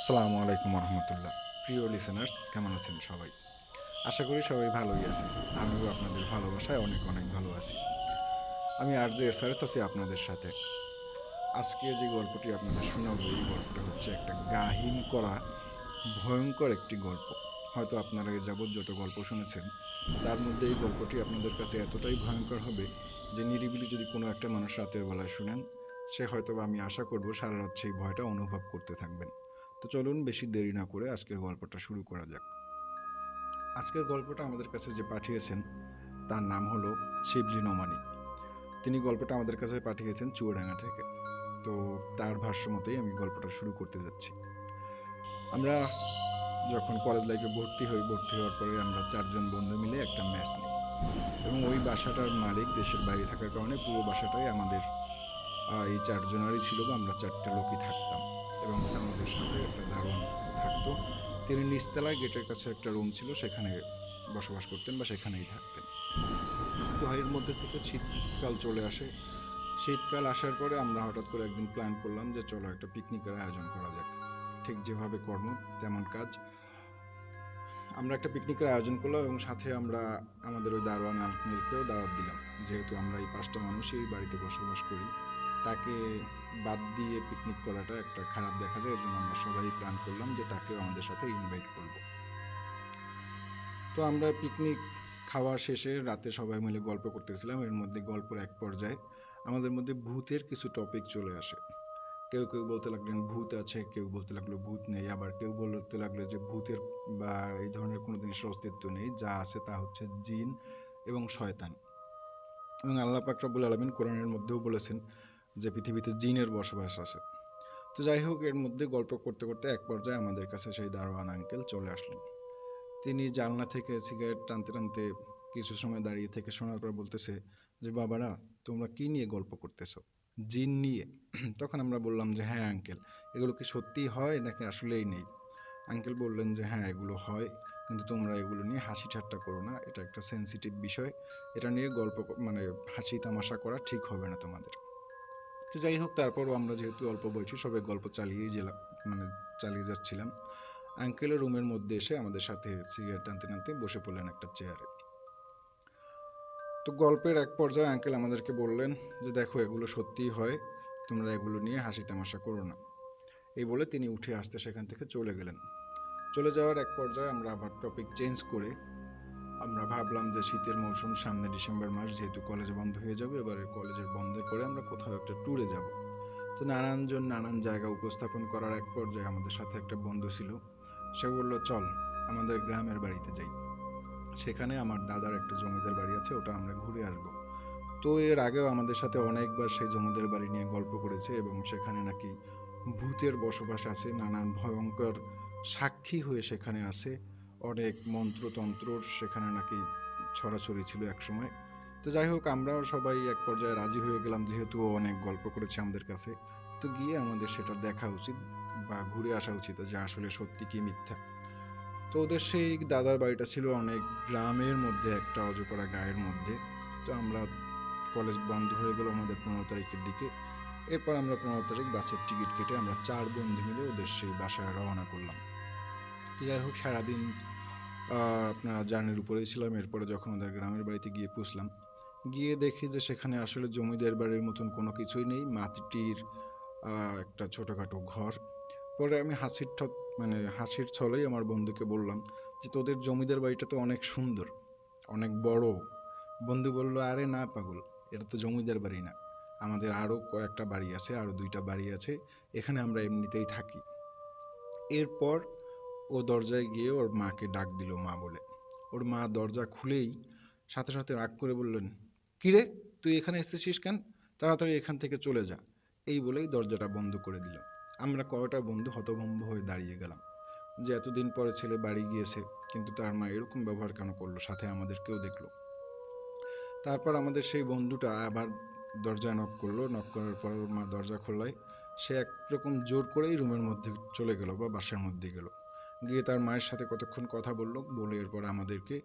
আসসালামু আলাইকুম রহমতুল্লাহ। প্রিয় লিসেনার্স, কেমন আছেন সবাই? আশা করি সবাই ভালোই আছেন। আমিও আপনাদের ভালোবাসায় অনেক অনেক ভালো আছি। আমি আরজে এসআরএস আছি আপনাদের সাথে। আজকে যে গল্পটি আপনাদের শোনাবো, এই গল্পটা হচ্ছে একটা গাহিন করা ভয়ঙ্কর একটি গল্প। হয়তো আপনারা এ যাবৎ যত গল্প শুনেছেন, তার মধ্যে এই গল্পটি আপনাদের কাছে এতটাই ভয়ঙ্কর হবে যে নিরিবিলি যদি কোনো একটা মানুষ রাতের বেলায় শুনেন, সে হয়তোবা, আমি আশা করব, সারা রাত সেই ভয়টা অনুভব করতে থাকবেন। তো চলুন বেশি দেরি না করে আজকের গল্পটা শুরু করা যাক। আজকের গল্পটা আমাদের কাছে যে পাঠিয়েছেন তার নাম হলো শিবলি নোমানি। তিনি গল্পটা আমাদের কাছে পাঠিয়েছেন চুয়াডাঙ্গা থেকে। তো তার ভাষ্য মতেই আমি গল্পটা শুরু করতে যাচ্ছি। আমরা যখন কলেজ লাইফে ভর্তি হওয়ার পরে আমরা 4 জন বন্ধু মিলে একটা মেস নিই, এবং ওই বাসাটার মালিক দেশের বাইরে থাকার কারণে পুরো বাসাটাই আমাদের এই 4 জনেরই ছিল, বা আমরা 4টা লোকই থাকতাম। এবং আমাদের সাথে একটা দারোয়ান থাকতো। তিনি নিচতলায় গেটের কাছে একটা রুম ছিল, সেখানে বসবাস করতেন বা সেখানেই থাকতেন। তো এর মধ্যে থেকে শীতকাল চলে আসে। শীতকাল আসার পরে আমরা হঠাৎ করে একদিন প্ল্যান করলাম যে চলো একটা পিকনিকের আয়োজন করা যাক। ঠিক যেভাবে কর্ম তেমন কাজ। আমরা একটা পিকনিকের আয়োজন করলাম এবং সাথে আমরা আমাদের ওই দারোয়ান আঙ্কেলকেও দাওয়াত দিলাম। যেহেতু আমরা এই 5টা মানুষই এই বাড়িতে বসবাস করি, তাকে বাদ দিয়ে পিকনিক করাটা একটা খারাপ দেখা যায়। এর জন্য আমরা সবাই প্ল্যান করলাম যে তাকেও আমাদের সাথে ইনভাইট করব। তো আমরা পিকনিক খাওয়া শেষে রাতে সবাই মিলে গল্প করতেছিলাম। এর মধ্যে গল্পের এক পর্যায়ে আমাদের মধ্যে ভূতের কিছু টপিক চলে আসে। কেউ কেউ বলতে লাগলেন ভূত আছে, কেউ বলতে লাগলো ভূত নেই, আবার কেউ বলতে লাগলো যে ভূতের বা এই ধরনের কোনো জিনিসের অস্তিত্ব নেই, যা আছে তা হচ্ছে জিন এবং শয়তান। এবং আল্লাহ পাক রব্বুল আলামিন কোরআনের মধ্যেও বলেছেন যে পৃথিবীতে জিনের বসবাস আছে। তো যাই হোক, এর মধ্যে গল্প করতে করতে এক পর্যায়ে আমাদের কাছে সেই দারোয়ান আঙ্কেল চলে আসলেন। তিনি জানলা থেকে সিগারেট টানতে টানতে কিছু সময় দাঁড়িয়ে থেকে শোনার পর বলতেছে যে, বাবারা, তোমরা কি নিয়ে গল্প করতেছো? জিন নিয়ে? তখন আমরা বললাম যে হ্যাঁ আঙ্কেল, এগুলো কি সত্যিই হয় নাকি আসলেই নেই? আঙ্কেল বললেন যে হ্যাঁ, এগুলো হয়, কিন্তু তোমরা এগুলো নিয়ে হাসি ঠাট্টা করো না, এটা একটা সেন্সিটিভ বিষয়। এটা নিয়ে গল্প মানে হাসি তামাশা করা ঠিক হবে না তোমাদের। তো যাই হোক, তারপরও আমরা যেহেতু অল্প বয়সী, সবাই গল্প মানে চালিয়ে যাচ্ছিলাম। আঙ্কেলের রুমের মধ্যে এসে আমাদের সাথে সিগারেট টানতে টানতে বসে পড়লেন একটা চেয়ারে। তো গল্পের এক পর্যায়ে আঙ্কেল আমাদেরকে বললেন যে দেখো, এগুলো সত্যিই হয়, তোমরা এগুলো নিয়ে হাসি তামাশা করো না। এই বলে তিনি উঠে আসতে সেখান থেকে চলে গেলেন। চলে যাওয়ার এক পর্যায়ে আমরা আবার টপিক চেঞ্জ করে আমরা ভাবলাম যে শীতের মৌসুম সামনে, ডিসেম্বর মাস, যেহেতু কলেজ বন্ধ হয়ে যাবে, এবারে কলেজের বন্ধ করে আমরা কোথাও একটা ট্যুরে যাব। তো নানানজন নানান জায়গা উপস্থাপন করার এক পর্যায়ে আমাদের সাথে একটা বন্ধু ছিল। সে বলল, চল আমাদের গ্রামের বাড়িতে যাই, সেখানে আমার দাদার একটা জমিদার বাড়ি আছে, ওটা আমরা ঘুরে আসবো। তো এর আগেও আমাদের সাথে অনেকবার সেই জমিদার বাড়ি নিয়ে গল্প করেছে, এবং সেখানে নাকি ভূতের বসবাস আছে, নানান ভয়ঙ্কর সাক্ষী হয়ে সেখানে আছে, অনেক মন্ত্রতন্ত্রর সেখানে নাকি ছড়াছড়ি ছিল এক সময়। তো যাই হোক, আমরাও সবাই এক পর্যায়ে রাজি হয়ে গেলাম, যেহেতু ও অনেক গল্প করেছে আমাদের কাছে। তো গিয়ে আমাদের সেটা দেখা উচিত বা ঘুরে আসা উচিত যে আসলে সত্যি কি মিথ্যা। তো ওদের সেই দাদার বাড়িটা ছিল অনেক গ্রামের মধ্যে, একটা অজপাড়া গায়ের মধ্যে। তো আমরা, কলেজ বন্ধ হয়ে গেল আমাদের 15 তারিখের দিকে। এরপর আমরা 15 তারিখ বাসের টিকিট কেটে আমরা 4 বন্ধু মিলে ওদের সেই বাসায় রওনা করলাম। তো যাই হোক, সারাদিন আপনার জার্নির উপরেই ছিলাম। এরপরে যখন ওদের গ্রামের বাড়িতে গিয়ে পৌঁছলাম, গিয়ে দেখি যে সেখানে আসলে জমিদার বাড়ির মতন কোনো কিছুই নেই, মাটির একটা ছোটোখাটো ঘর। পরে আমি হাসির ছলেই আমার বন্ধুকে বললাম যে তোদের জমিদার বাড়িটা তো অনেক সুন্দর, অনেক বড়। বন্ধু বলল, আরে না পাগল, এটা তো জমিদার বাড়ি না, আমাদের আরও কয়েকটা বাড়ি আছে, আরও 2টা বাড়ি আছে, এখানে আমরা এমনিতেই থাকি। এরপর ও দরজায় গিয়ে ওর মাকে ডাক দিল মা বলে। ওর মা দরজা খুলেই সাথে সাথে রাগ করে বললেন, কিরে, তুই এখানে এসেছিস কেন? তাড়াতাড়ি এখান থেকে চলে যা। এই বলেই দরজাটা বন্ধ করে দিল। আমরা কয়টা বন্ধু হতভম্ব হয়ে দাঁড়িয়ে গেলাম যে এতদিন পরে ছেলে বাড়ি গিয়েছে, কিন্তু তার মা এরকম ব্যবহার কেন করলো, সাথে আমাদেরকেও দেখলো। তারপর আমাদের সেই বন্ধুটা আবার দরজায় নক করলো। নক করার পর ওর মা দরজা খোলায় সে একরকম জোর করেই রুমের মধ্যে চলে গেল বা বাসার মধ্যে গেল। গিয়ে তার মায়ের সাথে কতক্ষণ কথা বললো, বলে এরপর আমাদেরকে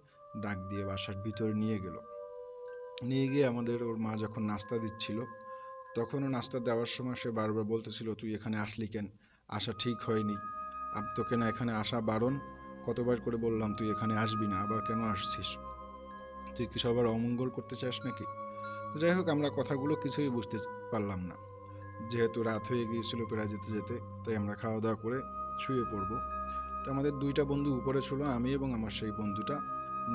ডাক দিয়ে বাসার ভিতরে নিয়ে গেল। নিয়ে গিয়ে আমাদের ওর মা যখন নাস্তা দিচ্ছিল, তখনও নাস্তা দেওয়ার সময় সে বারবার বলতেছিল, তুই এখানে আসলি কেন, আসা ঠিক হয়নি। তোকে না এখানে আসা বারণ, কতবার করে বললাম তুই এখানে আসবি না, আবার কেন আসছিস? তুই কি সবার অমঙ্গল করতে চাস নাকি? যাই হোক, আমরা কথাগুলো কিছুই বুঝতে পারলাম না। যেহেতু রাত হয়ে গিয়েছিল প্রায় যেতে যেতে, তাই আমরা খাওয়া দাওয়া করে শুয়ে পড়বো। তো আমাদের দুইটা বন্ধু উপরে ছিল, আমি এবং আমার সেই বন্ধুটা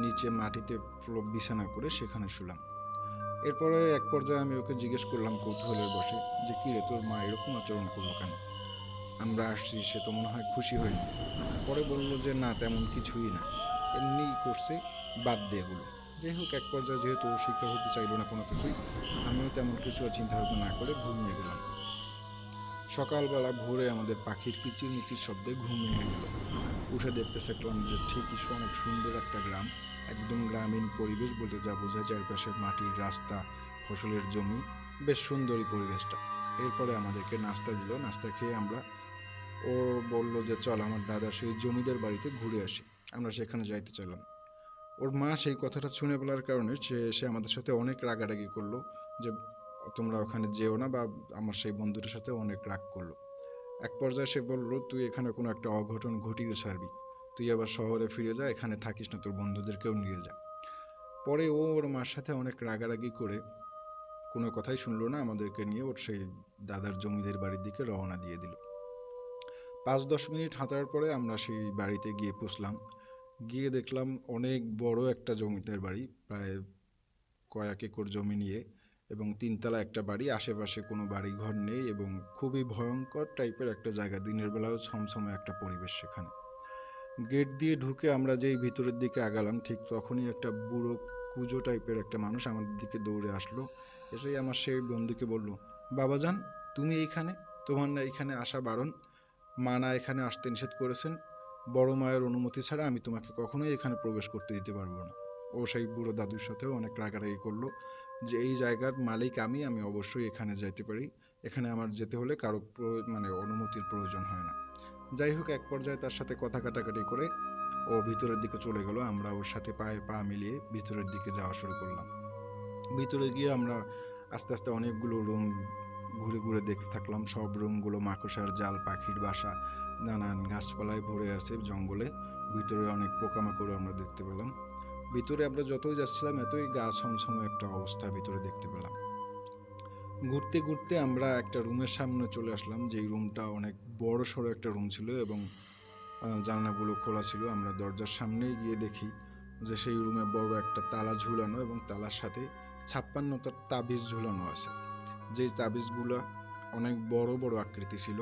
নিচে মাটিতে বিছানা করে সেখানে শুলাম। এরপরে এক পর্যায়ে আমি ওকে জিজ্ঞেস করলাম কৌতূহলের বসে যে, কী রে, তোর মা এরকম আচরণ করলো কেন? আমরা আসছি, সে তো মনে হয় খুশি হয়নি। পরে বলল যে না, তেমন কিছুই না, এমনিই করছে, বাদ দে এগুলো। যাই হোক, এক পর্যায়ে যেহেতু ও স্বীকার হতে চাইলো না কোনো কিছুই, আমিও তেমন কিছু আর চিন্তা ভাবনা না করে ঘুমিয়ে গেলাম। সকালবেলা ভোরে আমাদের পাখির কিচিরমিচির শব্দে ঘুম ভেঙে গেল। উঠে দেখতে থাকলাম যে ঠিকই অনেক সুন্দর একটা গ্রাম, একদম গ্রামীণ পরিবেশ বলতে যা বোঝায়, চারপাশের মাটির রাস্তা, ফসলের জমি, বেশ সুন্দরই পরিবেশটা। এরপরে আমাদেরকে নাস্তা দিল, নাস্তা খেয়ে আমরা, ও বলল যে চল আমার দাদা সেই জমিদার বাড়িতে ঘুরে আসি। আমরা সেখানে যাইতে চাইলাম। ওর মা সেই কথাটা শুনে বলার কারণে সে আমাদের সাথে অনেক রাগারাগি করলো যে তোমরা ওখানে যেও না, বা আমার সেই বন্ধুটার সাথে অনেক রাগ করলো। এক পর্যায়ে সে বলল, তুই এখানে কোনো একটা অঘটন ঘটিয়ে ছাড়বি, তুই আবার শহরে ফিরে যা, এখানে থাকিস না, তোর বন্ধুদেরকেও নিয়ে যা। পরে ও ওর মার সাথে অনেক রাগারাগি করে কোনো কথাই শুনলো না, আমাদেরকে নিয়ে ওর সেই দাদার জমিদের বাড়ির দিকে রওনা দিয়ে দিল। 5-10 মিনিট হাঁটার পরে আমরা সেই বাড়িতে গিয়ে পৌঁছলাম। গিয়ে দেখলাম অনেক বড় একটা জমিদার বাড়ি, প্রায় কয়েক একর জমি নিয়ে, এবং তিনতলা একটা বাড়ি, আশেপাশে কোনো বাড়ি ঘর নেই, এবং খুবই ভয়ঙ্কর টাইপের একটা জায়গা, দিনের বেলাও ছমছমে একটা পরিবেশ সেখানে। গেট দিয়ে ঢুকে আমরা যেই ভিতরের দিকে আগালাম, ঠিক তখনই একটা বুড়ো কুজো টাইপের একটা মানুষ আমাদের দিকে দৌড়ে আসলো। এসেই আমার সেই বন্ধুকে বলল, বাবাজান, তুমি এইখানে? তোমার না এখানে আসা বারণ, মা না এখানে আসতে নিষেধ করেছেন, বড় মায়ের অনুমতি ছাড়া আমি তোমাকে কখনোই এখানে প্রবেশ করতে দিতে পারবো না। ও সেই বুড়ো দাদুর সাথেও অনেক রাগারাগি করলো যে এই জায়গার মালিক আমি অবশ্যই এখানে যাইতে পারি, এখানে আমার যেতে হলে কারো অনুমতির প্রয়োজন হয় না। যাই হোক, এক পর্যায়ে তার সাথে কথা কাটাকাটি করে ও ভিতরের দিকে চলে গেল। আমরা ওর সাথে পায়ে পা মিলিয়ে ভিতরের দিকে যাওয়া শুরু করলাম। ভিতরে গিয়ে আমরা আস্তে আস্তে অনেকগুলো রুম ঘুরে ঘুরে দেখতে থাকলাম। সব রুমগুলো মাকড়সার জাল, পাখির বাসা, নানান গাছপালায় ভরে আছে জঙ্গলে। ভিতরে অনেক পোকামাকড় আমরা দেখতে পেলাম। ভিতরে আমরা যতই যাচ্ছিলাম এতই গা ছমছমে একটা অবস্থা ভিতরে দেখতে পেলাম। ঘুরতে ঘুরতে আমরা একটা রুমের সামনে চলে আসলাম, যেই রুমটা অনেক বড় সড়ো একটা রুম ছিল, এবং জানলাগুলো খোলা ছিল। আমরা দরজার সামনেই গিয়ে দেখি যে সেই রুমে বড় একটা তালা ঝুলানো, এবং তালার সাথে 56টা তাবিজ ঝুলানো আছে। যেই তাবিজগুলো অনেক বড় বড় আকৃতি ছিল,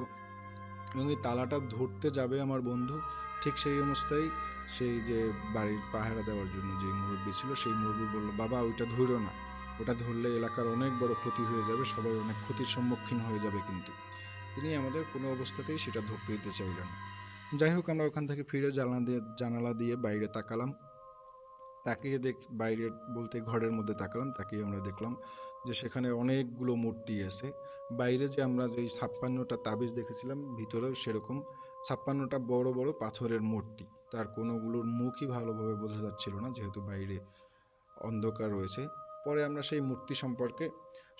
এবং এই তালাটা ধরতে যাবে আমার বন্ধু, ঠিক সেই অবস্থায় সেই যে বাড়ির পাহারা দেওয়ার জন্য যে মুরব্বী ছিল, সেই মুরব্বী বলল, বাবা ওইটা ধরো না, ওটা ধরলে এলাকার অনেক বড় ক্ষতি হয়ে যাবে, সবাই অনেক ক্ষতির সম্মুখীন হয়ে যাবে। কিন্তু তিনি আমাদের কোনো অবস্থাতেই সেটা ধরতে দিতে চাইলেন না। যাই হোক, আমরা ওখান থেকে ফিরে জানালা দিয়ে বাইরে তাকালাম। তাকিয়ে বাইরে বলতে ঘরের মধ্যে তাকালাম, তাকিয়ে আমরা দেখলাম যে সেখানে অনেকগুলো মূর্তি আছে। বাইরে যে আমরা যেই 56টা তাবিজ দেখেছিলাম, ভিতরেও সেরকম 56টা বড় বড় পাথরের মূর্তি। তার কোনোগুলোর মুখই ভালোভাবে বোঝা যাচ্ছিল না, যেহেতু বাইরে অন্ধকার রয়েছে। পরে আমরা সেই মূর্তি সম্পর্কে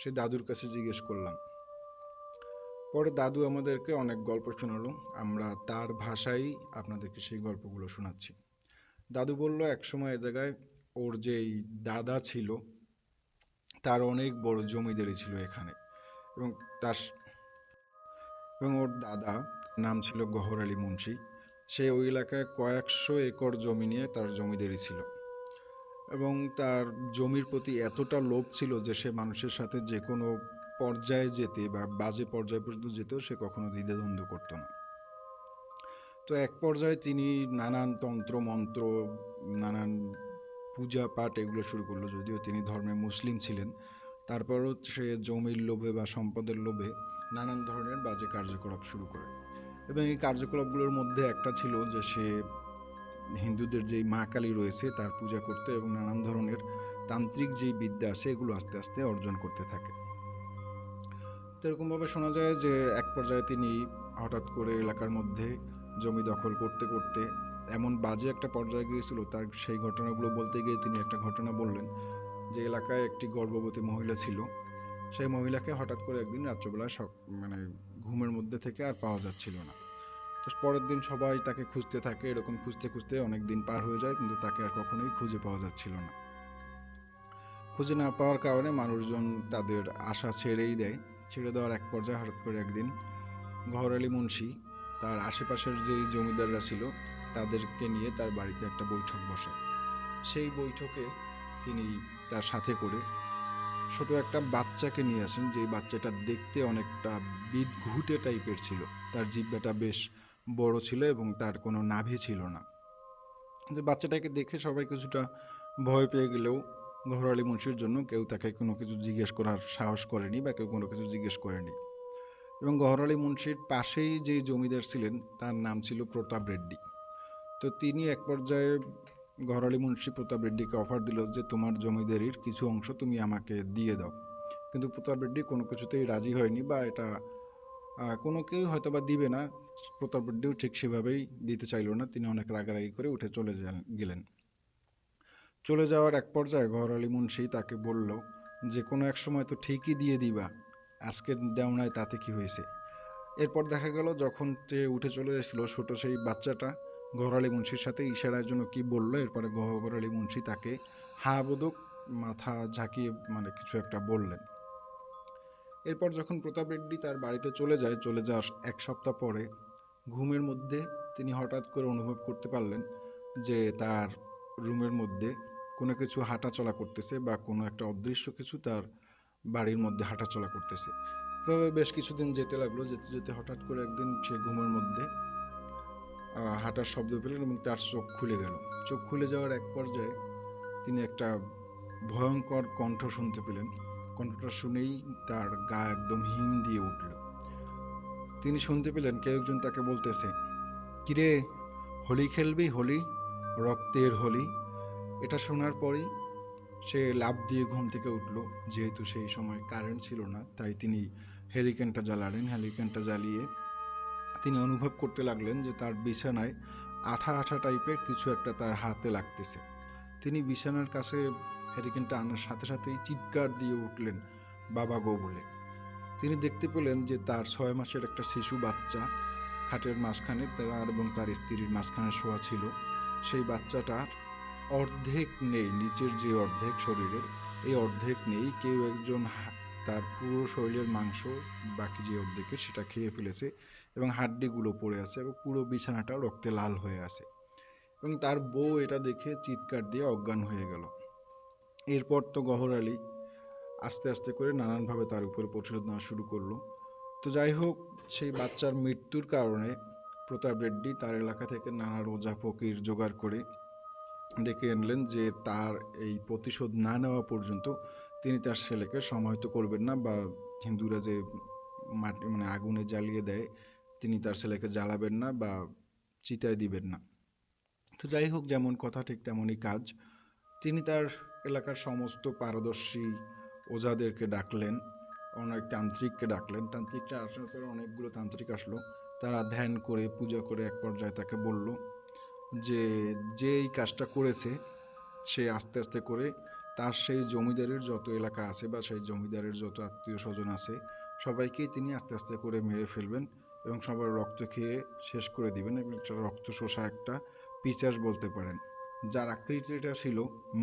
সেই দাদুর কাছে জিজ্ঞেস করলাম। পরে দাদু আমাদেরকে অনেক গল্প শোনালো, আমরা তার ভাষায় আপনাদেরকে সেই গল্পগুলো শোনাচ্ছি। দাদু বলল, একসময় এ জায়গায় ওর যেই দাদা ছিল, তার অনেক বড় জমিদারি ছিল এখানে, এবং তার ওর দাদা নাম ছিল গহর আলী মুন্সি। সে ওই এলাকায় কয়েকশো একর জমি নিয়ে তার জমিদারি ছিল, এবং তার জমির প্রতি এতটা লোভ ছিল যে সে মানুষের সাথে যে কোনো পর্যায়ে যেতে বা বাজে পর্যায় পর্যন্ত যেতেও সে কখনো দ্বিধাদ্বন্দ্ব করতো না। তো এক পর্যায়ে তিনি নানান তন্ত্র মন্ত্র, নানান পূজা পাঠ এগুলো শুরু করলো। যদিও তিনি ধর্মে মুসলিম ছিলেন, তারপরও সে জমির লোভে বা সম্পদের লোভে নানান ধরনের বাজে কার্যকলাপ শুরু করে। এবং এই কার্যকলাপগুলোর মধ্যে একটা ছিল যে সে হিন্দুদের যেই মা কালী রয়েছে তার পূজা করতে, এবং নানান ধরনের তান্ত্রিক যেই বিদ্যা আছে এগুলো আস্তে আস্তে অর্জন করতে থাকে। তো এরকমভাবে শোনা যায় যে এক পর্যায়ে তিনি হঠাৎ করে এলাকার মধ্যে জমি দখল করতে করতে এমন বাজে একটা পর্যায়ে গিয়েছিল, তার সেই ঘটনাগুলো বলতে গিয়ে তিনি একটা ঘটনা বললেন যে এলাকায় একটি গর্ভবতী মহিলা ছিল। সেই মহিলাকে হঠাৎ করে একদিন রাত্রবেলা ঘুমের মধ্যে থেকে আর পাওয়া যাচ্ছিল না। তো পরের দিন সবাই তাকে খুঁজতে থাকে, এরকম খুঁজতে খুঁজতে অনেক দিন পার হয়ে যায়, কিন্তু তাকে আর কখনোই খুঁজে পাওয়া যাচ্ছিল না। খুঁজে না পাওয়ার কারণে মানুষজন তাদের আশা ছেড়েই দেয়। ছেড়ে দেওয়ার এক পর্যায়ে হঠাৎ করে একদিন গওহর আলী মুন্সি তার আশেপাশের যেই জমিদাররা ছিল তাদেরকে নিয়ে তার বাড়িতে একটা বৈঠক বসে। সেই বৈঠকে তিনি তার সাথে করে ছোট একটা বাচ্চাকে নিয়ে আসেন, যে বাচ্চাটা দেখতে অনেকটা বিদঘুটে টাইপের ছিল। তার জিহ্বাটা বেশ বড় ছিল এবং তার কোনো নাভি ছিল না। যে বাচ্চাটাকে দেখে সবাই কিছুটা ভয় পেয়ে গেলেও গওহর আলী মুন্সির জন্য কেউ তাকে কোনো কিছু জিজ্ঞেস করার সাহস করেনি বা কেউ কোনো কিছু জিজ্ঞেস করেনি। এবং গওহর আলী মুন্সির পাশেই যে জমিদার ছিলেন তার নাম ছিল প্রতাপ রেড্ডি। তো তিনি এক পর্যায়ে গওহর আলী মুন্সি প্রতাপ রেড্ডিকে অফার দিল যে তোমার জমিদারির কিছু অংশ তুমি আমাকে দিয়ে দাও। কিন্তু প্রতাপ রেড্ডি কোনো কিছুতেই রাজি হয়নি, বা এটা কোনো কেউ হয়তো বা দিবে না। প্রতাপ রেড্ডিও ঠিক সেভাবেই দিতে চাইল না, তিনি অনেক রাগারাগি করে উঠে চলে গেলেন। চলে যাওয়ার এক পর্যায়ে গওহর আলী মুন্সি তাকে বলল যে কোনো এক সময় তো ঠিকই দিয়ে দিবা, আজকে দেও নাই তাতে কি হয়েছে। এরপর দেখা গেল যখন সে উঠে চলে এসেছিল ছোট সেই বাচ্চাটা গওহর আলী মুন্সির সাথে ইশারার জন্য কি বললো, এরপরে গওহর আলী মুন্সি তাকে হা বোধক মাথা ঝাঁকিয়ে মানে কিছু একটা বললেন। এরপর যখন প্রতাপ রেড্ডি তার বাড়িতে চলে যাওয়ার এক সপ্তাহ পরে ঘুমের মধ্যে তিনি হঠাৎ করে অনুভব করতে পারলেন যে তার রুমের মধ্যে কোনো কিছু হাঁটাচলা করতেছে, বা কোনো একটা অদৃশ্য কিছু তার বাড়ির মধ্যে হাঁটাচলা করতেছে। তবে বেশ কিছুদিন যেতে লাগলো, যেতে যেতে হঠাৎ করে একদিন সে ঘুমের মধ্যে হাঁটার শব্দ পেলেন এবং তার চোখ খুলে গেল। চোখ খুলে যাওয়ার এক পর্যায়ে তিনি একটা ভয়ঙ্কর কণ্ঠ শুনতে পেলেন। কণ্ঠটা শুনেই তার গা একদম হিম দিয়ে উঠল। তিনি শুনতে পেলেন কেউ একজন তাকে বলতেছে, কিরে, হোলি খেলবি? হোলি, রক্তের হোলি। এটা শোনার পরেই সে লাফ দিয়ে ঘুম থেকে উঠল। যেহেতু সেই সময় কারেন্ট ছিল না, তাই তিনি হ্যারিকেনটা জ্বালালেন। হ্যারিকেনটা জ্বালিয়ে তিনি অনুভব করতে লাগলেন যে তার বিছানায় আঠা আঠা টাইপের কিছু একটা তার হাতে লাগতেছে। তিনি বিছানার কাছে হ্যারিকেনটা আনার সাথে সাথেই চিৎকার দিয়ে উঠলেন, বাবা গো বলে। তিনি দেখতে পেলেন যে তার 6 মাসের একটা শিশু বাচ্চা খাটের মাঝখানে তার এবং তার স্ত্রীর মাঝখানে শোয়া ছিল। সেই বাচ্চাটার অর্ধেক নেই, নিচের যে অর্ধেক শরীরের এই অর্ধেক নেই। কেউ একজন তার পুরো শরীরের মাংস বাকি যে অর্ধেকের সেটা খেয়ে ফেলেছে এবং হাড্ডিগুলো পড়ে আছে এবং পুরো বিছানাটা রক্তে লাল হয়ে আছে। এবং তার বউ এটা দেখে চিৎকার দিয়ে অজ্ঞান হয়ে গেল। এরপর তো গওহর আলী আস্তে আস্তে করে নানানভাবে তার উপরে প্রতিশোধ নেওয়া শুরু করলো। তো যাই হোক, সেই বাচ্চার মৃত্যুর কারণে প্রতাপ রেড্ডি তার এলাকা থেকে নানা ওঝা ফকির জোগাড় করে ডেকে আনলেন যে তার এই প্রতিশোধ না নেওয়া পর্যন্ত তিনি তার ছেলেকে সমাহিত করবেন না, বা হিন্দুরা যে মাটি মানে আগুনে জ্বালিয়ে দেয় তিনি তার ছেলেকে জ্বালাবেন না বা চিতায় দিবেন না। তো যাই হোক, যেমন কথা ঠিক তেমনই কাজ। তিনি তার এলাকার সমস্ত পারদর্শী ওঝাদেরকে ডাকলেন, অনেক তান্ত্রিককে ডাকলেন। তান্ত্রিকটা আসার পরে অনেকগুলো তান্ত্রিক আসলো। তারা ধ্যান করে পূজা করে এক পর্যায়ে তাকে বলল যে যে এই কাজটা করেছে সে আস্তে আস্তে করে তার সেই জমিদারের যত এলাকা আছে বা সেই জমিদারের যত আত্মীয় স্বজন আছে সবাইকেই তিনি আস্তে আস্তে করে মেরে ফেলবেন এবং সবার রক্ত খেয়ে শেষ করে দিবেন। এবং একটা রক্ত শোষা একটা পিচাস বলতে পারেন, যার আকৃতিটা ছিল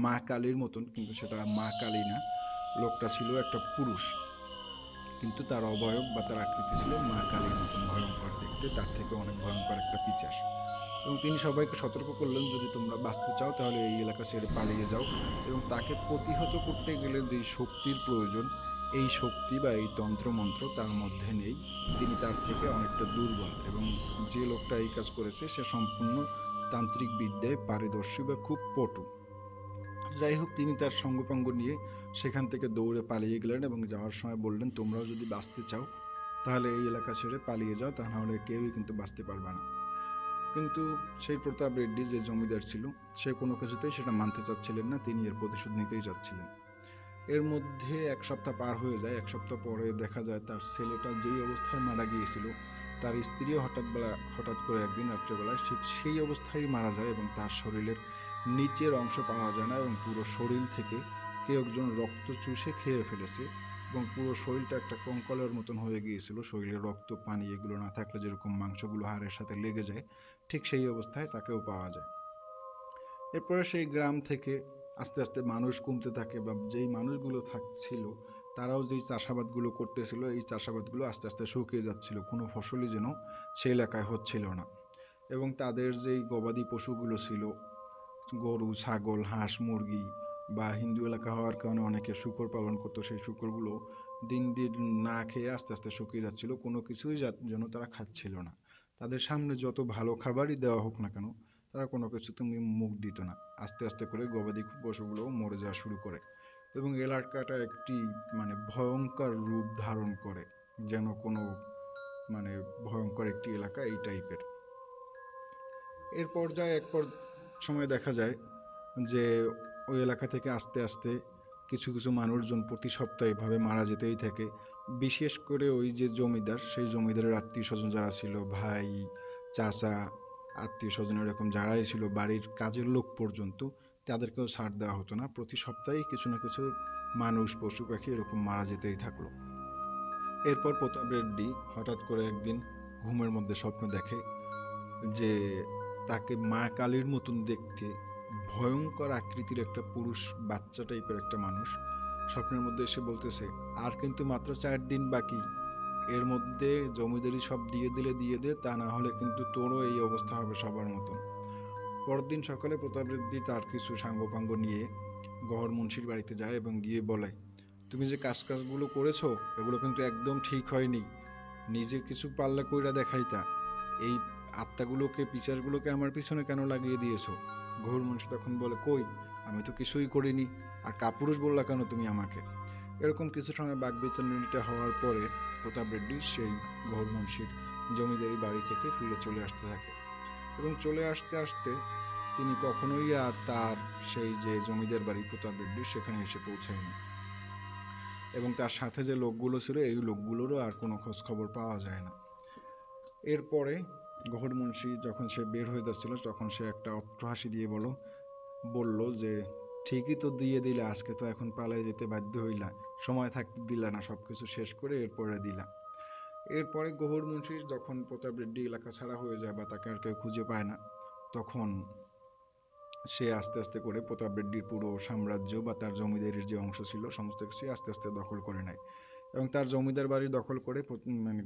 মা কালীর মতন, কিন্তু সেটা মা কালী না। লোকটা ছিল একটা পুরুষ, কিন্তু তার অবয়ব বা তার আকৃতি ছিল মা কালীর মতন ভয়ঙ্কর দেখতে, তার থেকে অনেক ভয়ঙ্কর একটা পিচাস। এবং তিনি সবাইকে সতর্ক করলেন, যদি তোমরা বাঁচতে চাও তাহলে এই এলাকা ছেড়ে পালিয়ে যাও। এবং তাকে প্রতিহত করতে গেলে যেই শক্তির প্রয়োজন, এই শক্তি বা এই তন্ত্রমন্ত্র তার মধ্যে নেই। তিনি তার থেকে অনেকটা দুর্বল, এবং যে লোকটা এই কাজ করেছে সে সম্পূর্ণ তান্ত্রিক বিদ্যায় পারদর্শী বা খুব পটু। যাই হোক, তিনি তার সঙ্গপাঙ্গ নিয়ে সেখান থেকে দৌড়ে পালিয়ে গেলেন এবং যাওয়ার সময় বললেন, তোমরাও যদি বাঁচতে চাও তাহলে এই এলাকা ছেড়ে পালিয়ে যাও, তা নাহলে কেউই কিন্তু বাঁচতে পারবে না। কিন্তু সেই প্রতাপ রেড্ডি যে জমিদার ছিল সে কোনো কিছুতেই সেটা মানতে চাচ্ছিলেন না, তিনি এর প্রতিশোধ নিতেই চাচ্ছিলেন। এর মধ্যে এক সপ্তাহ পার হয়ে যায়। এক সপ্তাহ পরে দেখা যায় তার ছেলেটা যেই অবস্থায় মারা গিয়েছিল তার স্ত্রীও হঠাৎ করে একদিন রাত্রেবেলায় ঠিক সেই অবস্থায় মারা যায় এবং তার শরীরের নিচের অংশ পাওয়া যায় না এবং পুরো শরীর থেকে কেউ একজন রক্ত চুষে খেয়ে ফেলেছে। এবং পুরো শরীরটা একটা কঙ্কালের মতন হয়ে গিয়েছিল। শরীরে রক্ত পানি এগুলো না থাকলে যেরকম মাংসগুলো হাড়ের সাথে লেগে যায়, ঠিক সেই অবস্থায় তাকেও পাওয়া যায়। এরপরে সেই গ্রাম থেকে আস্তে আস্তে মানুষ কমতে থাকে, বা যেই মানুষগুলো থাকছিল তারাও যেই চাষাবাদগুলো করতেছিল, এই চাষাবাদগুলো আস্তে আস্তে শুকিয়ে যাচ্ছিল, কোনো ফসলই যেন সেই এলাকায় হচ্ছিল না। এবং তাদের যেই গবাদি পশুগুলো ছিল, গরু ছাগল হাঁস মুরগি, বা হিন্দু এলাকা হওয়ার কারণে অনেকে শূকর পালন করতো, সেই শূকরগুলো দিন দিন না খেয়ে আস্তে আস্তে শুকিয়ে যাচ্ছিল, কোনো কিছুই যেন তারা খাচ্ছিল না। তাদের সামনে যত ভালো খাবারই দেওয়া হোক না কেন, তারা কোনো কিছুতে মুখ দিত না। আস্তে আস্তে করে গবাদি পশুগুলো মরে যাওয়া শুরু করে, এবং এলাকাটা একটি ভয়ঙ্কর রূপ ধারণ করে, যেন কোনো ভয়ঙ্কর একটি এলাকা এই টাইপের। এর পর্যায়ে সময় দেখা যায় যে ওই এলাকা থেকে আস্তে আস্তে কিছু কিছু মানুষজন প্রতি সপ্তাহে এভাবে মারা যেতেই থাকে। বিশেষ করে ওই যে জমিদার, সেই জমিদারের আত্মীয় স্বজন যারা ছিল, ভাই চাচা আত্মীয় স্বজন এরকম যারাই ছিল, বাড়ির কাজের লোক পর্যন্ত, তাদেরকেও ছাড় দেওয়া হতো না। প্রতি সপ্তাহেই কিছু না কিছু মানুষ পশু পাখি এরকম মারা যেতেই থাকলো। এরপর প্রতাপ রেড্ডি হঠাৎ করে একদিন ঘুমের মধ্যে স্বপ্ন দেখে যে তাকে মা কালীর মতন দেখতে ভয়ঙ্কর আকৃতির একটা পুরুষ বাচ্চা টাইপের একটা মানুষ স্বপ্নের মধ্যে এসে বলতেছে, আর কিন্তু মাত্র 4 দিন বাকি, এর মধ্যে জমিদারি সব দিয়ে দে, তা না হলে কিন্তু তোরও এই অবস্থা হবে সবার মতন। পরদিন সকালে প্রতাপ রেড্ডি তার কিছু সাঙ্গপাঙ্গ নিয়ে গহর মুন্সির বাড়িতে যায় এবং গিয়ে বলে, তুমি যে কাজগুলো করেছো এগুলো কিন্তু একদম ঠিক হয়নি, নিজে কিছু পাল্লা কইরা দেখাইতা, এই আত্মাগুলোকে পিচারগুলোকে আমার পিছনে কেন লাগিয়ে দিয়েছো? ঘোর মুন্সি তখন বলে, কই, আমি তো কিছুই করিনি, আর কাপুরুষ বললা কেন তুমি আমাকে? এরকম কিছু সময় বাকবিতণ্ডা হওয়ার পরে প্রতাপ রেড্ডি সেই ঘোর মুন্সির জমিদারি বাড়ি থেকে ফিরে চলে আসতে থাকে, এবং চলে আসতে আসতে তিনি কখনোই আর তার সেই যে জমিদার বাড়ি প্রতাপ রেড্ডি সেখানে এসে পৌঁছায়নি, এবং তার সাথে যে লোকগুলো ছিল এই লোকগুলোরও আর কোনো খোঁজ খবর পাওয়া যায় না। এরপরে গহর মুন্সি যখন সে বের হয়ে যাচ্ছিল, তখন সে একটা অট্টহাসি দিয়ে বলল যে, ঠিকই তো দিয়ে দিলা, আজকে তো এখন পালায় যেতে বাধ্য হইলা, সময় থাকতে দিলা না, সবকিছু শেষ করে এরপরে দিলা। এরপরে গহর মুন্সি যখন প্রতাপ রেড্ডি এলাকা ছাড়া হয়ে যায় বা তাকে আর কেউ খুঁজে পায় না, তখন সে আস্তে আস্তে করে প্রতাপ রেড্ডির পুরো সাম্রাজ্য বা তার জমিদারির যে অংশ ছিল সমস্ত কিছুই আস্তে আস্তে দখল করে নেয়, এবং তার জমিদার বাড়ি দখল করে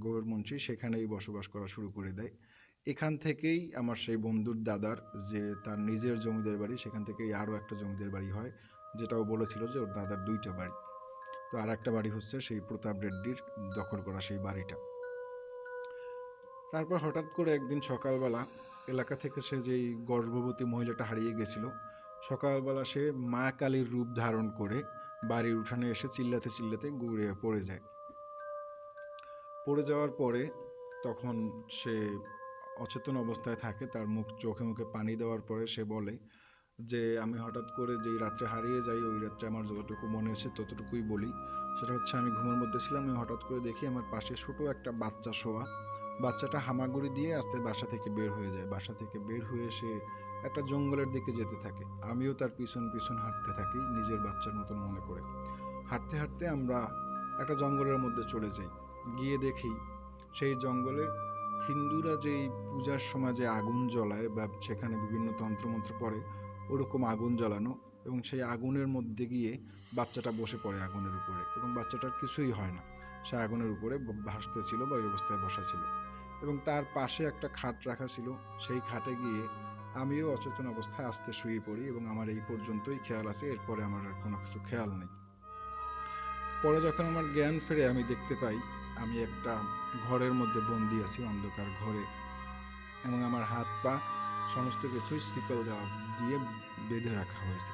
গৌর মুন্সি সেখানেই বসবাস করা শুরু করে দেয়। এখান থেকেই আমার সেই বন্ধুর দাদার যে তার নিজের জমিদার বাড়ি, সেখান থেকেই আরও একটা জমিদার বাড়ি হয়, যেটাও বলেছিল যে ওর দাদার 2টা বাড়ি। তো আর একটা বাড়ি হচ্ছে সেই প্রতাপ রেড্ডির দখল করা সেই বাড়িটা। তারপর হঠাৎ করে একদিন সকালবেলা এলাকা থেকে সে যেই গর্ভবতী মহিলাটা হারিয়ে গেছিল, সকালবেলা সে মা কালীর রূপ ধারণ করে বাড়ির উঠানে এসে চিল্লাতে চিল্লাতে গুঁড়িয়ে পড়ে যায়। পড়ে যাওয়ার পরে তখন সে অচেতন অবস্থায় থাকে, তার চোখে মুখে পানি দেওয়ার পরে সে বলে যে, আমি হঠাৎ করে যেই রাত্রে হারিয়ে যাই, ওই রাত্রে আমার যতটুকু মনে আছে ততটুকুই বলি। সেটা হচ্ছে, আমি ঘুমের মধ্যে ছিলাম, আমি হঠাৎ করে দেখি আমার পাশে ছোট একটা বাচ্চা শোয়া। বাচ্চাটা হামাগুড়ি দিয়ে আস্তে বাসা থেকে বের হয়ে যায়, বাসা থেকে বের হয়ে সে একটা জঙ্গলের দিকে যেতে থাকে। আমিও তার পিছন পিছন হাঁটতে থাকি নিজের বাচ্চার মতন মনে করে। হাঁটতে হাঁটতে আমরা একটা জঙ্গলের মধ্যে চলে যাই। গিয়ে দেখি সেই জঙ্গলে হিন্দুরা যেই পূজার সময় যে আগুন জ্বলায় বা সেখানে বিভিন্ন তন্ত্রমন্ত্র পড়ে, ওরকম আগুন জ্বালানো, এবং সেই আগুনের মধ্যে গিয়ে বাচ্চাটা বসে পড়ে আগুনের উপরে, এবং বাচ্চাটার কিছুই হয় না, সে আগুনের উপরে ভাসতেছিল বা ওই অবস্থায় বসা ছিল, এবং তার পাশে একটা খাট রাখা ছিল। সেই খাটে গিয়ে আমিও অচেতন অবস্থায় আস্তে শুয়ে পড়ি, এবং আমার এই পর্যন্তই খেয়াল আছে, এরপরে আমার আর কোনো কিছু খেয়াল নেই। পরে যখন আমার জ্ঞান ফেরে আমি দেখতে পাই আমি একটা ঘরের মধ্যে বন্দি আছি, অন্ধকার ঘরে, এবং আমার হাত পা সমস্ত কিছুই শিকল দেওয়া দিয়ে বেঁধে রাখা হয়েছে।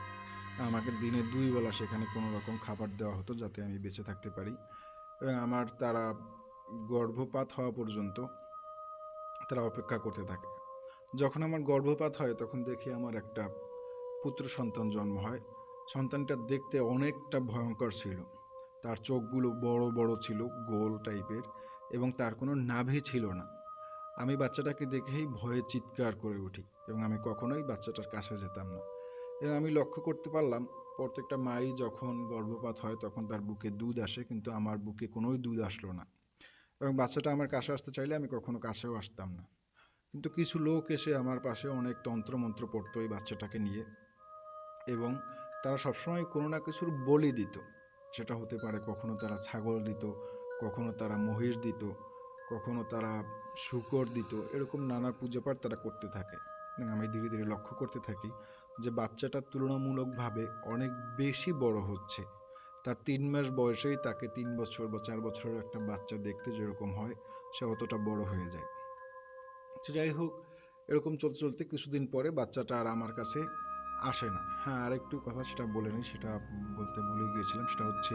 আমাকে দিনে 2 বেলা সেখানে কোনো রকম খাবার দেওয়া হতো যাতে আমি বেঁচে থাকতে পারি, এবং আমার তারা গর্ভপাত হওয়া পর্যন্ত তারা অপেক্ষা করতে থাকে। যখন আমার গর্ভপাত হয় তখন দেখি আমার একটা পুত্র সন্তান জন্ম হয়। সন্তানটা দেখতে অনেকটা ভয়ঙ্কর ছিল, তার চোখগুলো বড় বড় ছিল, গোল টাইপের, এবং তার কোনো নাভি ছিল না। আমি বাচ্চাটাকে দেখেই ভয়ে চিৎকার করে উঠি, এবং আমি কখনোই বাচ্চাটার কাছে যেতাম না। এবং আমি লক্ষ্য করতে পারলাম প্রত্যেকটা মাই যখন গর্ভপাত হয় তখন তার বুকে দুধ আসে, কিন্তু আমার বুকে কোনোই দুধ আসলো না। এবং বাচ্চাটা আমার কাছে আসতে চাইলে আমি কখনো কাছেও আসতাম না। কিন্তু কিছু লোক এসে আমার পাশে অনেক তন্ত্রমন্ত্র পড়তো এই বাচ্চাটাকে নিয়ে, এবং তারা সবসময় কোনো না কিছুর বলি দিত। সেটা হতে পারে কখনো তারা ছাগল দিত, কখনো তারা মহিষ দিত, কখনো তারা শূকর দিত, এরকম নানা পূজাপাঠ তারা করতে থাকে। আমি ধীরে ধীরে লক্ষ্য করতে থাকি যে বাচ্চাটা তুলনামূলকভাবে অনেক বেশি বড় হচ্ছে। তার 3 মাস বয়সেই তাকে 3 বছর বা 4 বছরের একটা বাচ্চা দেখতে যেরকম হয়, সে অতটা বড় হয়ে যায়। তো যাই হোক, এরকম চলতে চলতে কিছুদিন পরে বাচ্চাটা আর আমার কাছে আসে না। হ্যাঁ, আরেকটু কথা সেটা বলে নিই, সেটা বলতে ভুলে গিয়েছিলাম। সেটা হচ্ছে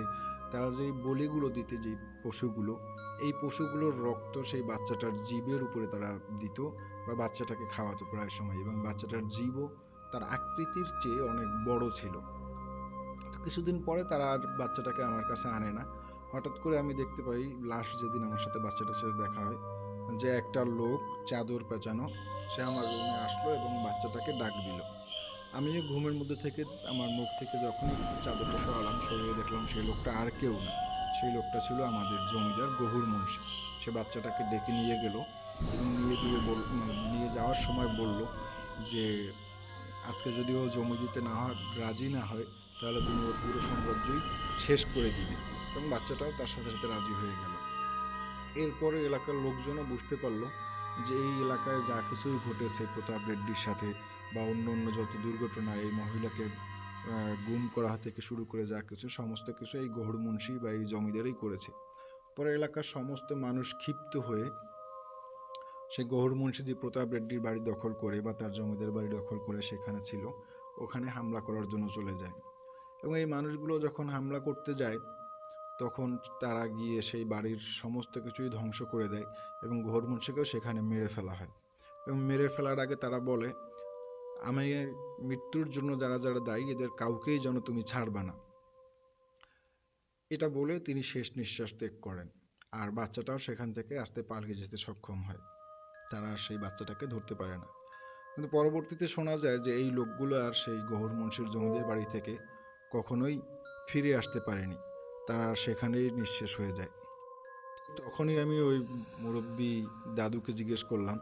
তারা যেই বলিগুলো দিতে, যেই পশুগুলো, এই পশুগুলোর রক্ত সেই বাচ্চাটার জিভের উপরে তারা দিত বা বাচ্চাটাকে খাওয়াতো প্রায় সময়, এবং বাচ্চাটার জিভও তার আকৃতির চেয়ে অনেক বড় ছিল। তো কিছুদিন পরে তারা আর বাচ্চাটাকে আমার কাছে আনে না। হঠাৎ করে আমি দেখতে পাই, লাস্ট যেদিন আমার সাথে বাচ্চাটার সাথে দেখা হয়, যে একটা লোক চাদর পেঁচানো, সে আমার রুমে আসলো এবং বাচ্চাটাকে ডাক দিল। আমিও ঘুমের মধ্যে থেকে আমার মুখ থেকে যখনই চাদরটা সরালাম, সরিয়ে দেখলাম সেই লোকটা আর কেউ না, সেই লোকটা ছিল আমাদের জমিদার গহুর মুন্সি। সে বাচ্চাটাকে ডেকে নিয়ে গেল এবং নিয়ে যাওয়ার সময় বলল যে আজকে যদি ও জমি দিতে রাজি না হয়, তাহলে তুমি ওর পুরো সাম্রাজ্যই শেষ করে দিবে। এবং বাচ্চাটাও তার সাথে সাথে রাজি হয়ে গেল। এরপরে এলাকার লোকজনও বুঝতে পারলো যে এই এলাকায় যা কিছুই ঘটেছে প্রতাপ রেড্ডির সাথে, বা অন্য অন্য যত দুর্ঘটনা, এই মহিলাকে গুম করা থেকে শুরু করে যা কিছু, সমস্ত কিছু এই গহুর মুন্সি বা এই জমিদারই করেছে। পরে এলাকার সমস্ত মানুষ ক্ষিপ্ত হয়ে সেই গহুর মুন্সি যে প্রতাপ রেড্ডির বাড়ি দখল করে বা তার জমিদার বাড়ি দখল করে সেখানে ছিল, ওখানে হামলা করার জন্য চলে যায়। এবং এই মানুষগুলো যখন হামলা করতে যায়, তখন তারা গিয়ে সেই বাড়ির সমস্ত কিছুই ধ্বংস করে দেয় এবং গহুর মুন্সিকেও সেখানে মেরে ফেলা হয়। এবং মেরে ফেলার আগে তারা বলে, আমি মৃত্যুর জন্য যারা যারা দায়ী এদের কাউকেই যেন তুমি ছাড়বা না। এটা বলে তিনি শেষ নিঃশ্বাস ত্যাগ করেন। আর বাচ্চাটাও সেখান থেকে আস্তে পালিয়ে যেতে সক্ষম হয়। তারা আর সেই বাচ্চাটাকে ধরতে পারে না। কিন্তু পরবর্তীতে শোনা যায় যে এই লোকগুলো আর সেই গহুর মুন্সির জমিদের বাড়ি থেকে কখনোই ফিরে আসতে পারেনি, তারা সেখানেই নিঃশেষ হয়ে যায়। তখনই আমি ওই মুরব্বী দাদুকে জিজ্ঞেস করলাম,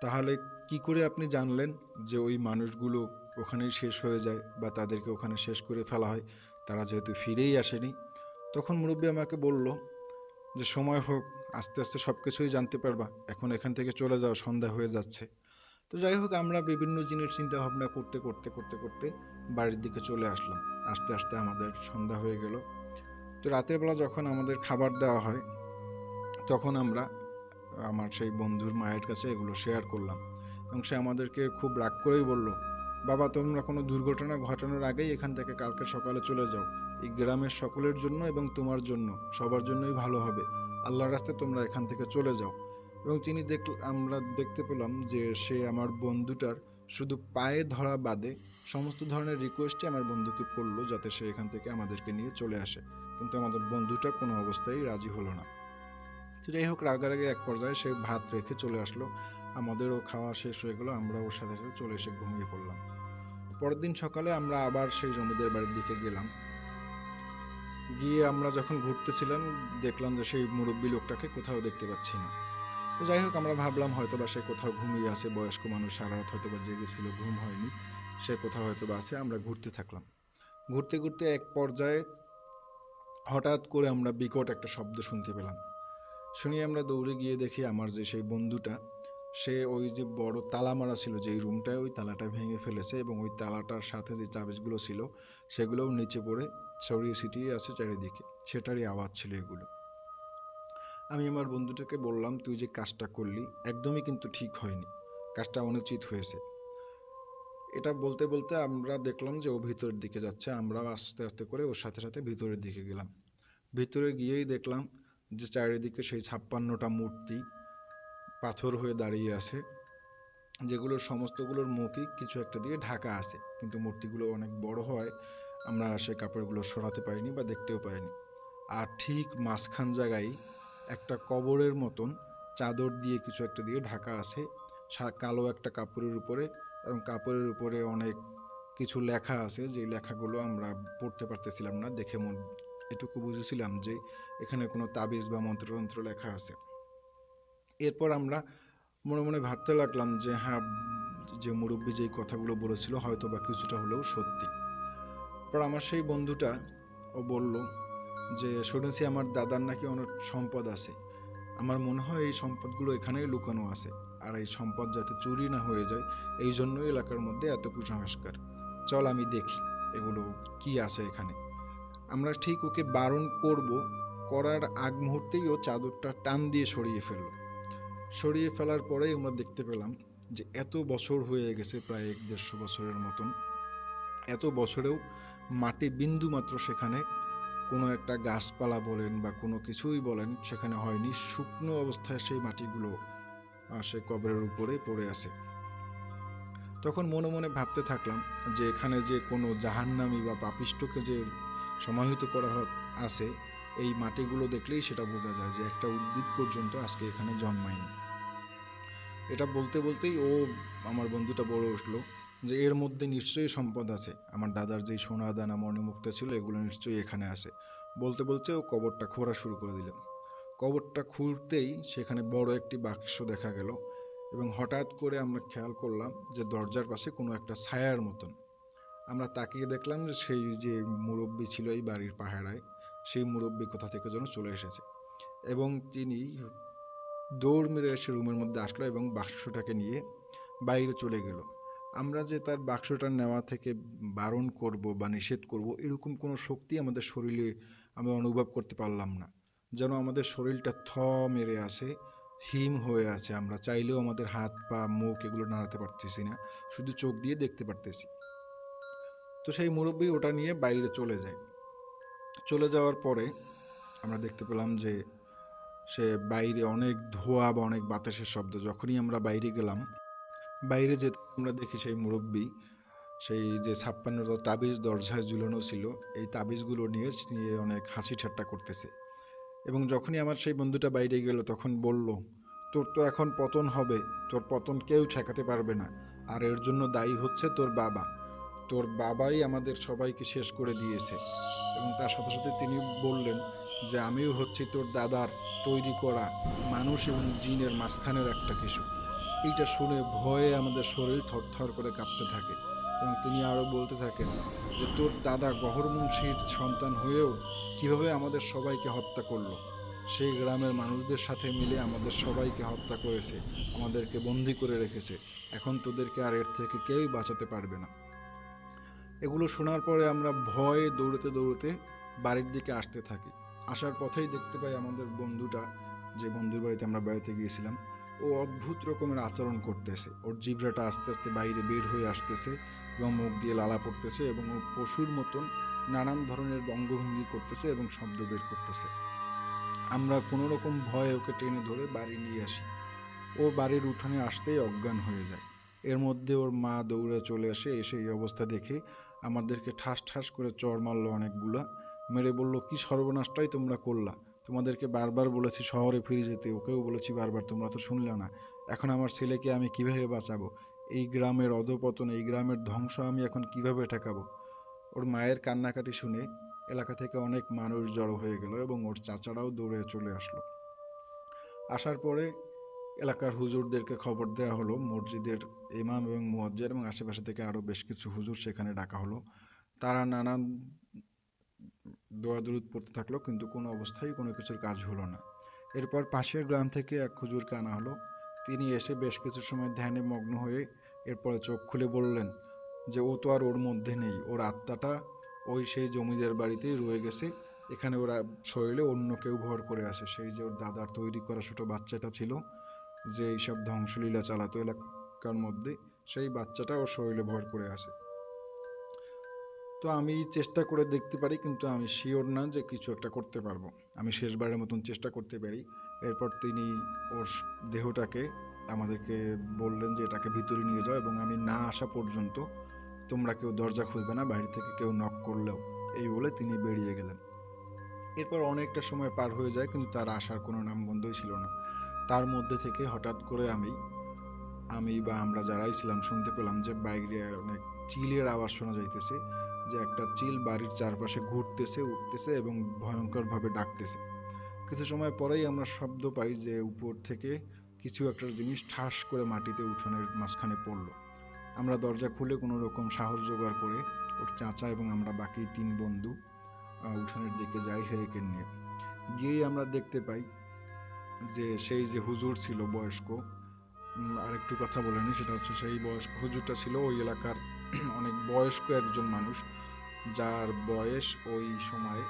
তাহলে কি করে আপনি জানলেন যে ওই মানুষগুলো ওখানেই শেষ হয়ে যায় বা তাদেরকে ওখানে শেষ করে ফেলা হয়, তারা যেহেতু ফিরেই আসেনি? তখন মুরব্বী আমাকে বলল যে সময় হোক, আস্তে আস্তে সব কিছুই জানতে পারবা, এখন এখান থেকে চলে যাও, সন্ধ্যা হয়ে যাচ্ছে। তো যাই হোক, আমরা বিভিন্ন জিনিস চিন্তা ভাবনা করতে করতে করতে করতে বাড়ির দিকে চলে আসলাম। আস্তে আস্তে আমাদের সন্ধ্যা হয়ে গেল। তো রাতের বেলা যখন আমাদের খাবার দেওয়া হয়, তখন আমরা আমার সেই বন্ধুর মায়ের কাছে এগুলো শেয়ার করলাম, এবং সে আমাদেরকে খুব রাগ করেই বলল, বাবা তোমরা কোনো দুর্ঘটনা ঘটানোর আগেই এখান থেকে কালকে সকালে চলে যাও। এই গ্রামের সকলের জন্য এবং তোমার জন্য, সবার জন্যই ভালো হবে। আল্লাহর রাস্তায় তোমরা এখান থেকে চলে যাও। এবং আমরা দেখতে পেলাম যে সে আমার বন্ধুটার শুধু পায়ে ধরা বাদে সমস্ত ধরনের রিকোয়েস্টই আমার বন্ধুকে করলো যাতে সে এখান থেকে আমাদেরকে নিয়ে চলে আসে, কিন্তু আমাদের বন্ধুটা কোনো অবস্থায় রাজি হলো না। তো যাই হোক, রাগারাগি এক পর্যায়ে সে ভাত রেখে চলে আসলো। আমাদেরও খাওয়া শেষ হয়ে গেলো, আমরা ওর সাথে সাথে চলে এসে ঘুমিয়ে পড়লাম। পরের দিন সকালে আমরা আবার সেই জমিদার বাড়ির দিকে গেলাম। গিয়ে আমরা যখন ঘুরতেছিলাম, দেখলাম যে সেই মুরব্বী লোকটাকে কোথাও দেখতে পাচ্ছি না। তো যাই হোক, আমরা ভাবলাম হয়তো বা সে কোথাও ঘুমিয়ে আছে, বয়স্ক মানুষ, সারা রাত হয়তো বা জেগেছিল, ঘুম হয়নি, সে কোথাও হয়তো বা আছে। আমরা ঘুরতে থাকলাম। ঘুরতে ঘুরতে এক পর্যায়ে হঠাৎ করে আমরা বিকট একটা শব্দ শুনতে পেলাম। শুনি আমরা দৌড়ে গিয়ে দেখি আমার যে সেই বন্ধুটা, সে ওই যে বড় তালা মারা ছিল যেই রুমটায়, ওই তালাটা ভেঙে ফেলেছে এবং ওই তালাটার সাথে যে চাবিগুলো ছিল সেগুলোও নিচে পড়ে ছড়িয়ে ছিটিয়ে আছে চারিদিকে, সেটারই আওয়াজ ছিল এগুলো। আমি আমার বন্ধুটাকে বললাম, তুই যে কাজটা করলি একদমই কিন্তু ঠিক হয়নি, কাজটা অনুচিত হয়েছে। এটা বলতে বলতে আমরা দেখলাম যে ও ভিতরের দিকে যাচ্ছে, আমরাও আস্তে আস্তে করে ওর সাথে সাথে ভিতরের দিকে গেলাম। ভিতরে গিয়েই দেখলাম যে চারিদিকে সেই 56টা মূর্তি পাথর হয়ে দাঁড়িয়ে আছে, যেগুলোর সমস্তগুলোর মুখই কিছু একটা দিয়ে ঢাকা আছে, কিন্তু মূর্তিগুলো অনেক বড় হয় আমরা সেই কাপড়গুলো সরাতে পারিনি বা দেখতেও পারিনি। আর ঠিক মাঝখান জায়গায় একটা কবরের মতন চাদর দিয়ে কিছু একটা দিয়ে ঢাকা আছে, কালো একটা কাপড়ের উপরে, এবং কাপড়ের উপরে অনেক কিছু লেখা আছে, যে লেখাগুলো আমরা পড়তে পারতেছিলাম না, দেখে এটুকু বুঝেছিলাম যে এখানে কোনো তাবিজ বা মন্ত্রতন্ত্র লেখা আছে। এরপর আমরা মনে মনে ভাবতে লাগলাম যে হ্যাঁ, যে মুরব্বী যেই কথাগুলো বলেছিল হয়তো বা কিছুটা হলেও সত্যি। পর আমার সেই বন্ধুটা ও বলল যে শুনেছি আমার দাদার নাকি অনেক সম্পদ আছে, আমার মনে হয় এই সম্পদগুলো এখানেই লুকানো আছে, আর এই সম্পদ যাতে চুরি না হয়ে যায় এই জন্যই এলাকার মধ্যে এত কুসংস্কার। চল আমি দেখি এগুলো কি আছে এখানে। আমরা ঠিক ওকে বারণ করার আগ মুহূর্তেই ও চাদরটা টান দিয়ে সরিয়ে ফেলল। সরিয়ে ফেলার পরেই আমরা দেখতে পেলাম যে এত বছর হয়ে গেছে, প্রায় 1-150 বছরের মতন, এত বছরেও মাটি বিন্দু মাত্র সেখানে কোনো একটা গাছপালা বলেন বা কোনো কিছুই বলেন সেখানে হয়নি। শুকনো অবস্থায় সেই মাটিগুলো সে কবরের উপরে পড়ে আছে। তখন মনে মনে ভাবতে থাকলাম যে এখানে যে কোনো জাহান্নামী বা পাপিষ্টকে যে সমাহিত করা আছে, এই মাটিগুলো দেখলেই সেটা বোঝা যায় যে একটা উদ্ভিদ পর্যন্ত আজকে এখানে জন্মায়নি। এটা বলতে বলতেই আমার বন্ধুটা বলে উঠলো যে এর মধ্যে নিশ্চয়ই সম্পদ আছে, আমার দাদার যেই সোনা দানা মণিমুক্তা ছিল এগুলো নিশ্চয়ই এখানে আছে। বলতে বলতে ও কবরটা খোঁড়া শুরু করে দিল। কবরটা খুঁড়তেই সেখানে বড় একটি বাক্স দেখা গেল, এবং হঠাৎ করে আমরা খেয়াল করলাম যে দরজার পাশে কোনো একটা ছায়ার মতন। আমরা তাকিয়ে দেখলাম যে সেই যে মুরব্বী ছিল এই বাড়ির পাহারায়, সেই মুরব্বী কোথা থেকে যেন চলে এসেছে, এবং তিনি দৌড় মেরে এসে রুমের মধ্যে আসলো এবং বাক্সটাকে নিয়ে বাইরে চলে গেল। আমরা যে তার বাক্সটা নেওয়া থেকে বারণ করব বা নিষেধ করব এরকম কোনো শক্তি আমাদের শরীরে আমরা অনুভব করতে পারলাম না। যেন আমাদের শরীরটা মেরে আছে, হিম হয়ে আছে, আমরা চাইলেও আমাদের হাত পা মুখ এগুলো নাড়াতে পারতেছি না, শুধু চোখ দিয়ে দেখতে পারতেছি। তো সেই মুরব্বী ওটা নিয়ে বাইরে চলে যায়। চলে যাওয়ার পরে আমরা দেখতে পেলাম যে সে বাইরে অনেক ধোঁয়া বা অনেক বাতাসের শব্দ। যখনই আমরা বাইরে গেলাম, বাইরে যেতে আমরা দেখি সেই মুরব্বী সেই যে 56টা তাবিজ দরজায় ঝুলানো ছিল, এই তাবিজগুলো নিয়ে অনেক হাসি ঠাট্টা করতেছে। এবং যখনই আমার সেই বন্ধুটা বাইরে গেল তখন বলল, তোর তো এখন পতন হবে, তোর পতন কেউ ঠেকাতে পারবে না, আর এর জন্য দায়ী হচ্ছে তোর বাবা। তোর বাবাই আমাদের সবাইকে শেষ করে দিয়েছে। এবং তার সাথে সাথে তিনি বললেন যে আমিও হচ্ছি তোর দাদার তৈরি করা মানুষ এবং জিনের মাঝখানের একটা কিছু। এইটা শুনে ভয়ে আমাদের শরীর থরথর করে কাঁপতে থাকে। এবং তিনি আরও বলতে থাকেন যে তোর দাদা গহরমুন্সির সন্তান হয়েও কিভাবে আমাদের সবাইকে হত্যা করলো, সেই গ্রামের মানুষদের সাথে মিলে আমাদের সবাইকে হত্যা করেছে, আমাদেরকে বন্দি করে রেখেছে, এখন তোদেরকে আর এর থেকে কেউই বাঁচাতে পারবে না। এগুলো শোনার পরে আমরা ভয়ে দৌড়তে দৌড়তে বাড়ির দিকে আসতে থাকি। আসার পথেই দেখতে পাই আমাদের বন্ধুটা, যে বন্ধুর বাড়িতে আমরা বেড়াতে গিয়েছিলাম, ও অদ্ভুত রকমের আচরণ করতেছে, ওর জিভ্রাটা আস্তে আস্তে বাইরে বের হয়ে আসতেছে এবং মুখ দিয়ে লালা পড়তেছে, এবং ও পশুর মতন নানান ধরনের অঙ্গভঙ্গি করতেছে এবং শব্দ বের করতেছে। আমরা কোনো রকম ভয়ে ওকে টেনে ধরে বাড়ি নিয়ে আসি। ও বাড়ির উঠানে আসতেই অজ্ঞান হয়ে যায়। এর মধ্যে ওর মা দৌড়ে চলে আসে, এসে এই অবস্থা দেখে আমাদেরকে ঠাস ঠাস করে চড় মারলো অনেকগুলা, মেরে বলল, কি সর্বনাশটাই তোমরা করলা, তোমাদেরকে বারবার বলেছি শহরে ফিরে যেতে, ওকেও বলেছি বারবার, তোমরা তো শুনলে না, এখন আমার ছেলেকে আমি কিভাবে বাঁচাবো, এই গ্রামের অধপতন, এই গ্রামের ধ্বংস আমি এখন কিভাবে ঠেকাবো। ওর মায়ের কান্নাকাটি শুনে এলাকা থেকে অনেক মানুষ জড়ো হয়ে গেল এবং ওর চাচারাও দৌড়ে চলে আসলো। আসার পরে এলাকার হুজুরদেরকে খবর দেওয়া হলো, মসজিদের ইমাম এবং মুয়াজ্জিন এবং আশেপাশে থেকে আরও বেশ কিছু হুজুর সেখানে ডাকা হলো। তারা নানান দোয়া দরুদ পড়তে থাকলো, কিন্তু কোনো অবস্থায় কোনো কিছুর কাজ হলো না। এরপর পাশের গ্রাম থেকে এক হুজুরকে আনা হলো। তিনি এসে বেশ কিছু সময় ধ্যানে মগ্ন হয়ে এরপরে চোখ খুলে বললেন যে ও তো আর ওর মধ্যে নেই, ওর আত্মাটা ওই সেই জমিদার বাড়িতেই রয়ে গেছে, এখানে ওরা শরীরে অন্য কেউ ভর করে আসে, সেই যে ওর দাদার তৈরি করা ছোটো বাচ্চাটা ছিল যে এইসব ধ্বংসলীলা চালাতো এলাকার মধ্যে, সেই বাচ্চাটা ওর শরীরে ভর করে আসে। তো আমি চেষ্টা করে দেখতে পারি, কিন্তু আমি শিওর না যে কিছু একটা করতে পারবো। আমি শেষবারের মতন চেষ্টা করতে পারি। এরপর তিনি ওর দেহটাকে আমাদেরকে বললেন যে এটাকে ভিতরে নিয়ে যাও, এবং আমি না আসা পর্যন্ত তোমরা কেউ দরজা খুলবে না, বাইরে থেকে কেউ নক করলেও। এই বলে তিনি বেরিয়ে গেলেন। এরপর অনেকটা সময় পার হয়ে যায়, কিন্তু তার আসার কোনো নামগন্ধই ছিল না। তার মধ্যে থেকে হঠাৎ করে আমি আমি বা আমরা যারাই ছিলাম শুনতে পেলাম যে বাইরে অনেক চিলের আওয়াজ শোনা যাইতেছে, যে একটা চিল বাড়ির চারপাশে ঘুরতেছে, উঠতেছে এবং ভয়ঙ্করভাবে ডাকতেছে। কিছু সময় পরেই আমরা শব্দ পাই যে উপর থেকে কিছু একটা জিনিস ঠাস করে মাটিতে উঠোনের মাঝখানে পড়লো। আমরা দরজা খুলে কোনো রকম সাহস জোগাড় করে ওর চাচা এবং আমরা বাকি 3 বন্ধু উঠোনের দিকে যাই হেরিকেন নিয়ে। গিয়েই আমরা দেখতে পাই যে সেই যে হুজুর ছিল বয়স্ক, আরেকটু কথা বলে নিই, সেটা হচ্ছে সেই বয়স্ক হুজুরটা ছিল ওই এলাকার অনেক বয়স্ক একজন মানুষ, যার বয়স ওই সময়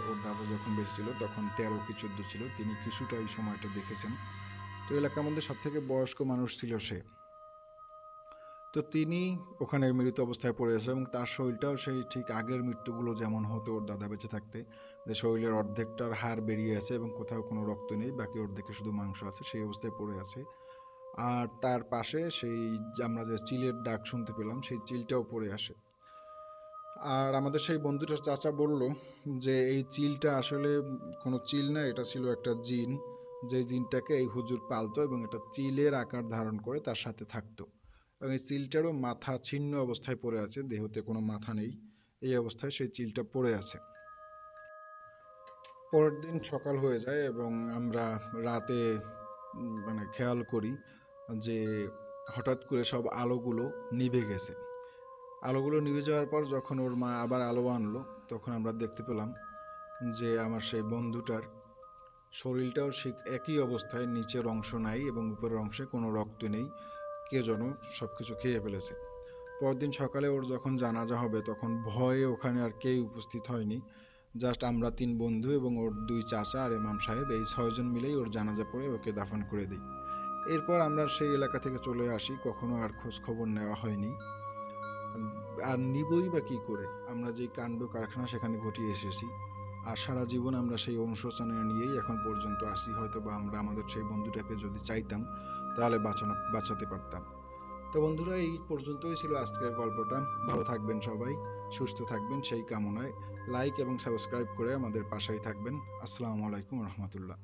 ওর দাদা যখন বেঁচে ছিল তখন 13 কি 14 ছিল। তিনি কিছুটা এই সময়টা দেখেছেন। তো এলাকার মধ্যে সবথেকে বয়স্ক মানুষ ছিল সে। তো তিনি ওখানে মৃত অবস্থায় পড়ে আছে এবং তার শরীরটাও সেই ঠিক আগের মৃত্যুগুলো যেমন হতো ওর দাদা বেঁচে থাকতে, যে শরীরের অর্ধেকটার হাড় বেরিয়ে আছে এবং কোথাও কোনো রক্ত নেই, বাকি অর্ধেকে শুধু মাংস আছে, সেই অবস্থায় পড়ে আছে। আর তার পাশে সেই আমরা যে চিলের ডাক শুনতে পেলাম সেই চিলটাও পড়ে আসে। আর আমাদের সেই বন্ধুটার চাচা বলল যে এই চিলটা আসলে কোনো চিল না, এটা ছিল একটা জিন, যে জিনটাকে এই হুজুর পালতো এবং এটা চিলের আকার ধারণ করে তার সাথে থাকতো। এবং এই চিলটারও মাথা ছিন্ন অবস্থায় পড়ে আছে, দেহতে কোনো মাথা নেই, এই অবস্থায় সেই চিলটা পড়ে আছে। পরের দিন সকাল হয়ে যায় এবং আমরা রাতে মানে খেয়াল করি যে হঠাৎ করে সব আলোগুলো নিভে গেছে। আলোগুলো নিভে যাওয়ার পর যখন ওর মা আবার আলো আনলো, তখন আমরা দেখতে পেলাম যে আমার সেই বন্ধুটার শরীরটাও ঠিক একই অবস্থায়, নিচের অংশ নাই এবং উপরের অংশে কোনো রক্ত নেই, কে যেন সব কিছু খেয়ে ফেলেছে। পরদিন সকালে ওর যখন জানাজা হবে তখন ভয়ে ওখানে আর কেউ উপস্থিত হয়নি, জাস্ট আমরা 3 বন্ধু এবং ওর 2 চাচা আর ইমাম সাহেব, এই 6 জন মিলেই ওর জানাজা পড়ে ওকে দাফন করে দিই। এরপর আমরা সেই এলাকা থেকে চলে আসি, কখনো আর খোঁজ খবর নেওয়া হয়নি। আর নিবই বা কী করে, আমরা যেই কাণ্ড কারখানা সেখানে ঘটিয়ে এসেছি, আর সারা জীবন আমরা সেই অনুশোচনা নিয়েই এখন পর্যন্ত আসি। হয়তো বা আমরা আমাদের সেই বন্ধুটাকে যদি চাইতাম তাহলে বাঁচাতে পারতাম। তো বন্ধুরা, এই পর্যন্তই ছিল আজকের গল্পটা। ভালো থাকবেন সবাই, সুস্থ থাকবেন সেই কামনায় লাইক এবং সাবস্ক্রাইব করে আমাদের পাশেই থাকবেন। আসসালামু আলাইকুম রহমতুল্লাহ।